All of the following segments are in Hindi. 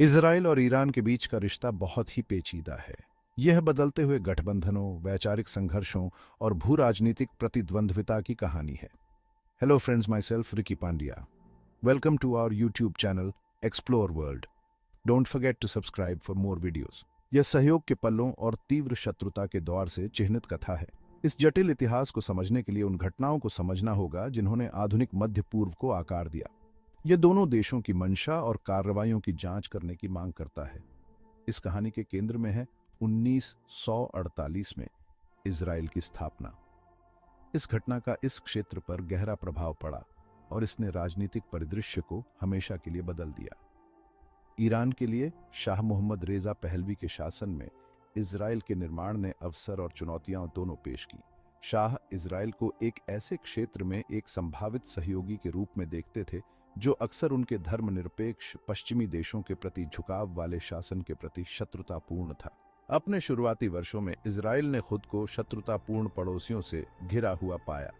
इसराइल और ईरान के बीच का रिश्ता बहुत ही पेचीदा है। यह बदलते हुए गठबंधनों, वैचारिक संघर्षों और भू राजनीतिक प्रतिद्वंद्विता की कहानी है। Hello friends, myself Ricky Pandya. Welcome to our YouTube channel explore world. Don't forget to subscribe for more videos. यह सहयोग के पलों और तीव्र शत्रुता के दौर से चिह्नित कथा है। इस जटिल इतिहास को समझने के लिए उन घटनाओं को समझना होगा जिन्होंने आधुनिक मध्य पूर्व को आकार दिया। यह दोनों देशों की मंशा और कार्रवाइयों की जांच करने की मांग करता है। इस कहानी के केंद्र में है 1948 में इजराइल की स्थापना। इस घटना का इस क्षेत्र पर गहरा प्रभाव पड़ा और इसने राजनीतिक परिदृश्य को हमेशा के लिए बदल दिया। ईरान के लिए शाह मोहम्मद रेजा पहलवी के शासन में इजराइल के निर्माण ने अवसर और चुनौतियां दोनों पेश की। शाह इजराइल को एक ऐसे क्षेत्र में एक संभावित सहयोगी के रूप में देखते थे जो अक्सर उनके धर्मनिरपेक्ष पश्चिमी देशों के प्रति झुकाव वाले शासन के प्रति शत्रुतापूर्ण था। अपने शुरुआती वर्षों में इजराइल ने खुद को शत्रुतापूर्ण पड़ोसियों से घिरा हुआ पाया।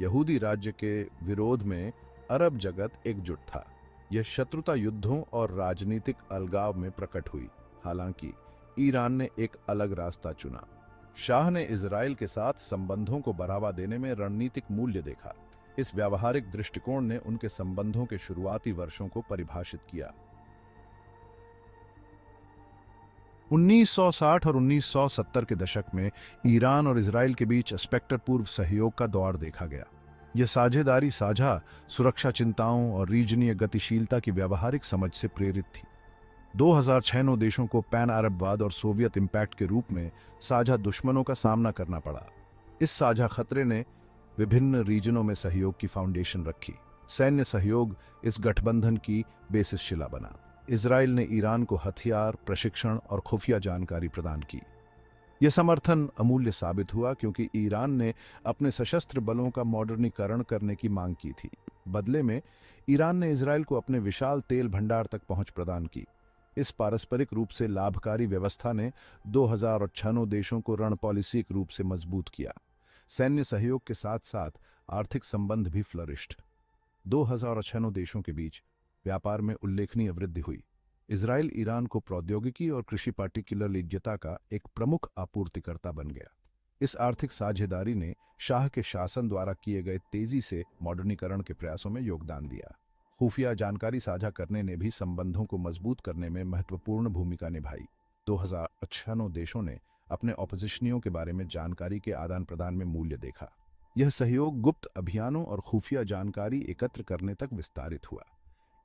यहूदी राज्य के विरोध में अरब जगत एकजुट था। यह शत्रुता युद्धों और राजनीतिक अलगाव में प्रकट हुई। हालांकि ईरान ने एक अलग रास्ता चुना। शाह ने इजराइल के साथ संबंधों को बढ़ावा देने में रणनीतिक मूल्य देखा। इस व्यावहारिक दृष्टिकोण ने उनके संबंधों के शुरुआती वर्षों को परिभाषित किया। 1960 और 1970 के दशक में ईरान और इजराइल के बीच स्पेक्टर पूर्व सहयोग का दौर देखा गया। यह साझेदारी साझा सुरक्षा चिंताओं और रीजनीय गतिशीलता की व्यावहारिक समझ से प्रेरित थी। 2006 नौ देशों को पैन अरबवाद और सोवियत इंपैक्ट के रूप में साझा दुश्मनों का सामना करना पड़ा। इस साझा खतरे ने विभिन्न रीजनों में सहयोग की फाउंडेशन रखी। सैन्य सहयोग इस गठबंधन की बेसिस शिला बना। इजराइल ने ईरान को हथियार, प्रशिक्षण और खुफिया जानकारी प्रदान की। यह समर्थन अमूल्य साबित हुआ क्योंकि ईरान ने अपने सशस्त्र बलों का मॉडर्नीकरण करने की मांग की थी। बदले में ईरान ने इजराइल को अपने विशाल तेल भंडार तक पहुंच प्रदान की। इस पारस्परिक रूप से लाभकारी व्यवस्था ने 2006 देशों को रणनीतिक रूप से मजबूत किया। सैन्य सहयोग के साथ साथ आर्थिक संबंध भी फ्लरिश्ड। 2006 देशों के बीच व्यापार में उल्लेखनीय वृद्धि हुई। इजराइल ईरान को प्रौद्योगिकी और कृषि पार्टिकुलरली जता का एक प्रमुख आपूर्तिकर्ता बन गया। इस आर्थिक साझेदारी ने शाह के शासन द्वारा किए गए तेजी से मॉडर्नीकरण के प्रयासों में योगदान दिया। खुफिया जानकारी साझा करने ने भी संबंधों को मजबूत करने में महत्वपूर्ण भूमिका निभाई। 2006 देशों ने अपने ऑपोजिशनियों के बारे में जानकारी के आदान प्रदान में मूल्य देखा। यह सहयोग गुप्त अभियानों और खुफिया जानकारी एकत्र करने तक विस्तारित हुआ।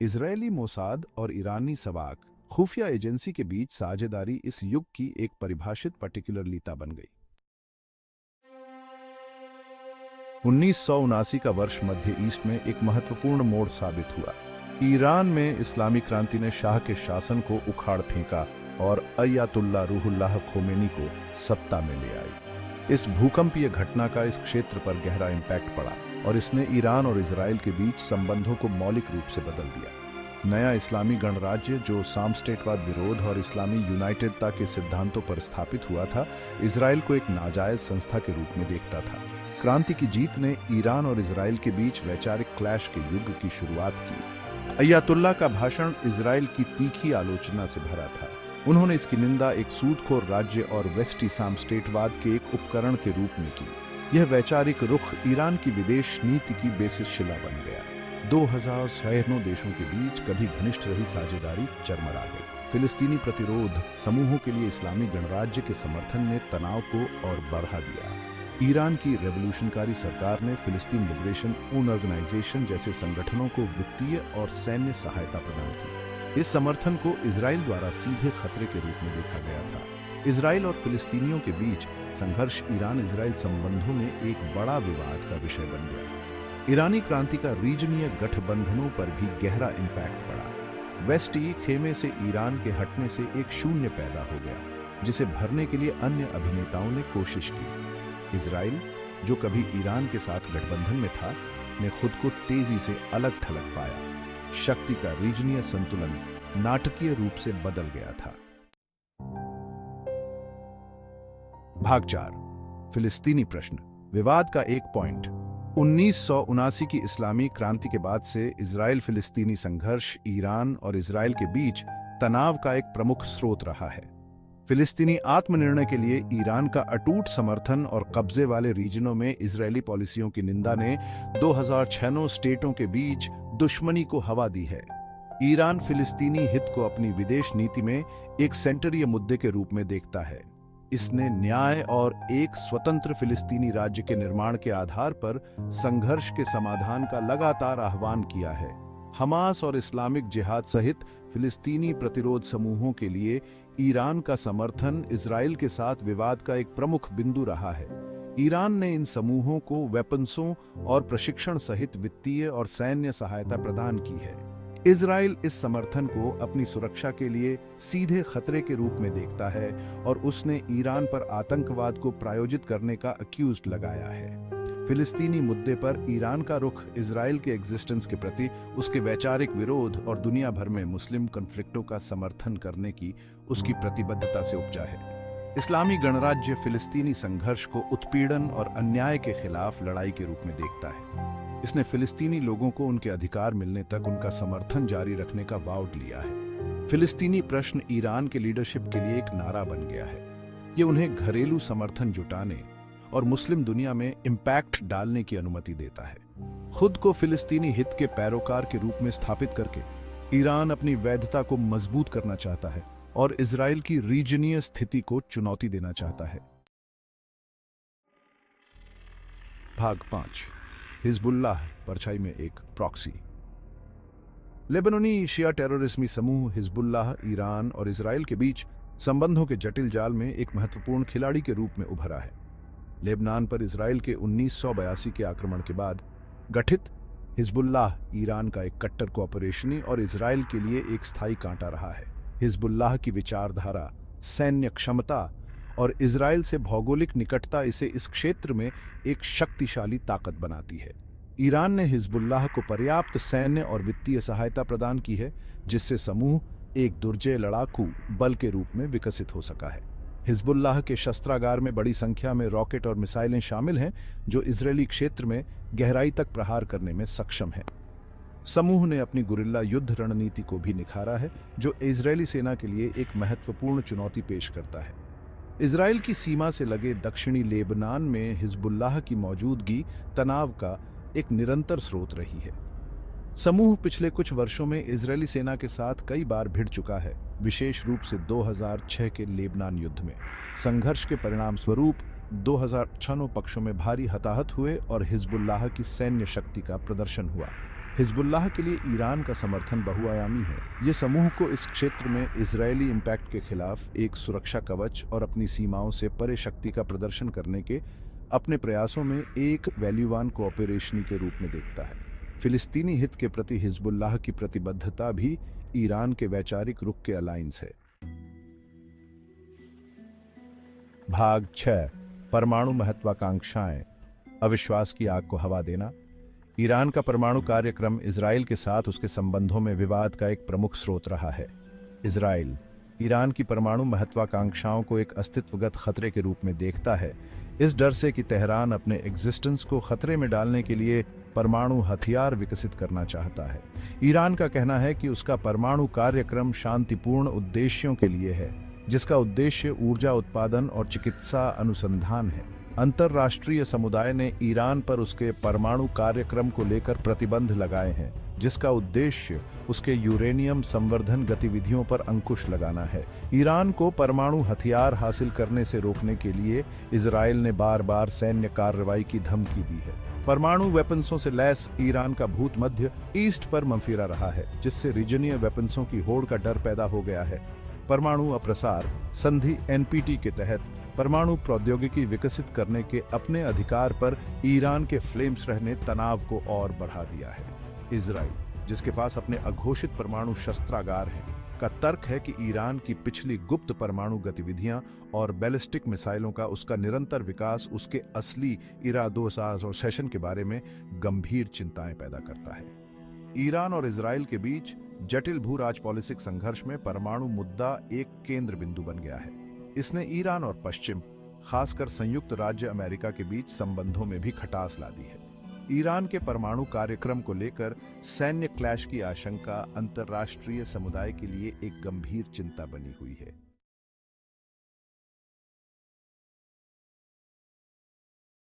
इजरायली मोसाद और ईरानी सवाक खुफिया एजेंसी के बीच साझेदारी इस युग की एक परिभाषित पर्टिकुलरलीता बन गई। 1979 का वर्ष मध्य ईस्ट में एक महत्वपूर्ण मोड़ साबित हुआ। ईरान में इस्लामी क्रांति ने शाह के शासन को उखाड़ फेंका और अयतुल्ला रूहुल्लाह खोमेनी को सत्ता में ले आई। इस भूकंपीय घटना का इस क्षेत्र पर गहरा इंपैक्ट पड़ा और इसने ईरान और इजराइल के बीच संबंधों को मौलिक रूप से बदल दिया। नया इस्लामी गणराज्य जो सामस्टेटवाद विरोध और इस्लामी यूनाइटेडता के सिद्धांतों पर स्थापित हुआ था, इजराइल को एक नाजायज संस्था के रूप में देखता था। क्रांति की जीत ने ईरान और इजराइल के बीच वैचारिक क्लैश के युग की शुरुआत की। अयतुल्ला का भाषण इजराइल की तीखी आलोचना से भरा था। उन्होंने इसकी निंदा एक सूदखोर राज्य और वेस्ट इस्लाम स्टेटवाद के एक उपकरण के रूप में की। यह वैचारिक रुख ईरान की विदेश नीति की बेसिस शिला बन गया। 2006 देशों के बीच कभी घनिष्ठ रही साझेदारी चरमरा गई। फिलिस्तीनी प्रतिरोध समूहों के लिए इस्लामी गणराज्य के समर्थन ने तनाव को और बढ़ा दिया। ईरान की रेवोल्यूशनकारी सरकार ने फिलिस्तीन लिबरेशन ऑर्गेनाइजेशन जैसे संगठनों को वित्तीय और सैन्य सहायता प्रदान की। इस समर्थन को इजराइल द्वारा सीधे खतरे के रूप में देखा गया था। इजराइल और फिलिस्तीनियों के बीच संघर्ष ईरान इजराइल संबंधों में एक बड़ा विवाद का विषय बन गया। ईरानी क्रांति का रीजनीय गठबंधनों पर भी गहरा इंपैक्ट पड़ा। वेस्ट ई खेमे से ईरान के हटने से एक शून्य पैदा हो गया, जिसे भरने के लिए अन्य अभिनेताओं ने कोशिश की। इजराइल, जो कभी ईरान के साथ गठबंधन में था, ने खुद को तेजी से अलग थलग पाया। शक्ति का रीजनीय संतुलन नाटकीय रूप से बदल गया था। भाग 4, फिलिस्तीनी प्रश्न, विवाद का एक पॉइंट। 1979 की इस्लामी क्रांति के बाद से इजराइल फिलिस्तीनी संघर्ष ईरान और इजराइल के बीच तनाव का एक प्रमुख स्रोत रहा है। फिलिस्तीनी आत्मनिर्णय के लिए ईरान का अटूट समर्थन और कब्जे वाले रीजनों में इजरायली पॉलिसियों की निंदा ने 2006 स्टेटों के बीच दुश्मनी को हवा दी है। ईरान फिलिस्तीनी हित को अपनी विदेश नीति में एक सेंटरीय मुद्दे के रूप में देखता है। इसने न्याय और एक स्वतंत्र फिलिस्तीनी राज्य के निर्माण के आधार पर संघर्ष के समाधान का लगातार आह्वान किया है। हमास और इस्लामिक जिहाद सहित फिलिस्तीनी प्रतिरोध समूहों के लिए ईरान का समर्थन इजराइल के साथ विवाद का एक प्रमुख बिंदु रहा है। ईरान ने इन समूहों को वेपन्सों और प्रशिक्षण सहित वित्तीय और सैन्य सहायता प्रदान की है। इजराइल इस समर्थन को अपनी सुरक्षा के लिए सीधे खतरे के रूप में देखता है और उसने ईरान पर आतंकवाद को प्रायोजित करने का अक्यूज लगाया है। फिलिस्तीनी मुद्दे पर ईरान का रुख इजराइल के एग्जिस्टेंस के प्रति उसके वैचारिक विरोध और दुनिया भर में मुस्लिम कॉन्फ्लिक्टों का समर्थन करने की उसकी प्रतिबद्धता से उपजा है। इस्लामी गणराज्य फिलिस्तीनी संघर्ष को उत्पीड़न और अन्याय के खिलाफ लड़ाई के रूप में देखता है। इसने फिलिस्तीनी लोगों को उनके अधिकार मिलने तक उनका समर्थन जारी रखने का वाउड लिया है। फिलिस्तीनी प्रश्न ईरान के लीडरशिप के लिए एक नारा बन गया है। ये उन्हें घरेलू समर्थन जुटाने और मुस्लिम दुनिया में इम्पैक्ट डालने की अनुमति देता है। खुद को फिलिस्तीनी हित के पैरोकार के रूप में स्थापित करके ईरान अपनी वैधता को मजबूत करना चाहता है और इजराइल की रीजनीय स्थिति को चुनौती देना चाहता है। भाग 5। हिजबुल्लाह परछाई में एक प्रॉक्सी। लेबनानी शिया टेररिस्मी समूह हिजबुल्लाह ईरान और इजराइल के बीच संबंधों के जटिल जाल में एक महत्वपूर्ण खिलाड़ी के रूप में उभरा है। लेबनान पर इजराइल के 1982 के आक्रमण के बाद गठित हिजबुल्लाह ईरान का एक कट्टर कोऑपरेशनी और इजराइल के लिए एक स्थायी कांटा रहा है। हिजबुल्लाह की विचारधारा, सैन्य क्षमता और इजराइल से भौगोलिक निकटता इसे इस क्षेत्र में एक शक्तिशाली ताकत बनाती है। ईरान ने हिजबुल्लाह को पर्याप्त सैन्य और वित्तीय सहायता प्रदान की है, जिससे समूह एक दुर्जय लड़ाकू बल के रूप में विकसित हो सका है। हिजबुल्लाह के शस्त्रागार में बड़ी संख्या में रॉकेट और मिसाइलें शामिल हैं, जो इजरायली क्षेत्र में गहराई तक प्रहार करने में सक्षम हैं। समूह ने अपनी गुरिल्ला युद्ध रणनीति को भी निखारा है, जो इजरायली सेना के लिए एक महत्वपूर्ण चुनौती पेश करता है। इजराइल की सीमा से लगे दक्षिणी लेबनान में हिजबुल्लाह की मौजूदगी तनाव का एक निरंतर स्रोत रही है। समूह पिछले कुछ वर्षों में इजरायली सेना के साथ कई बार भिड़ चुका है, विशेष रूप से 2006 के लेबनान युद्ध में। संघर्ष के परिणाम स्वरूप 2006 पक्षों में भारी हताहत हुए और हिजबुल्लाह की सैन्य शक्ति का प्रदर्शन हुआ। हिजबुल्लाह के लिए ईरान का समर्थन बहुआयामी है। ये समूह को इस क्षेत्र में इजरायली इम्पैक्ट के खिलाफ एक सुरक्षा कवच और अपनी सीमाओं से परे शक्ति का प्रदर्शन करने के अपने प्रयासों में एक वैल्यूवान कोऑपरेशनी के रूप में देखता है। फिलिस्तीनी हित के प्रति हिजबुल्लाह की प्रतिबद्धता भी ईरान के वैचारिक रुख के अलायंस है। भाग 6। परमाणु महत्वाकांक्षाएं, अविश्वास की आग को हवा देना। ईरान का परमाणु कार्यक्रम इजराइल के साथ उसके संबंधों में विवाद का एक प्रमुख स्रोत रहा है। इजराइल ईरान की परमाणु महत्वाकांक्षाओं को एक अस्तित्वगत खतरे के रूप में देखता है, इस डर से कि तेहरान अपने एग्जिस्टेंस को खतरे में डालने के लिए परमाणु हथियार विकसित करना चाहता है। ईरान का कहना है कि उसका परमाणु कार्यक्रम शांतिपूर्ण उद्देश्यों के लिए है, जिसका उद्देश्य ऊर्जा उत्पादन और चिकित्सा अनुसंधान है। अंतर्राष्ट्रीय समुदाय ने ईरान पर उसके परमाणु कार्यक्रम को लेकर प्रतिबंध लगाए हैं, जिसका उद्देश्य उसके यूरेनियम संवर्धन गतिविधियों पर अंकुश लगाना है। ईरान को परमाणु हथियार हासिल करने से रोकने के लिए इजराइल ने बार बार सैन्य कार्रवाई की धमकी दी है। परमाणु वेपन्सों से लैस ईरान का भूत मध्य ईस्ट पर मंफिरा रहा है, जिससे रीजनीय वेपन्सों की होड़ का डर पैदा हो गया है। परमाणु अप्रसार संधि एनपीटी के तहत परमाणु प्रौद्योगिकी विकसित करने के अपने अधिकार पर ईरान के फ्लेम्स रहने तनाव को और बढ़ा दिया है। इजराइल, जिसके पास अपने अघोषित परमाणु शस्त्रागार हैं, का तर्क है कि ईरान की पिछली गुप्त परमाणु गतिविधियां और बैलिस्टिक मिसाइलों का उसका निरंतर विकास उसके असली इरादों और सेशन के बारे में गंभीर चिंताएं पैदा करता है। ईरान और इजराइल के बीच जटिल भू राजपॉलिटिक संघर्ष में परमाणु मुद्दा एक केंद्र बिंदु बन गया है। इसने ईरान और पश्चिम, खासकर संयुक्त राज्य अमेरिका के बीच संबंधों में भी खटास ला दी है। ईरान के परमाणु कार्यक्रम को लेकर सैन्य क्लैश की आशंका अंतर्राष्ट्रीय समुदाय के लिए एक गंभीर चिंता बनी हुई है।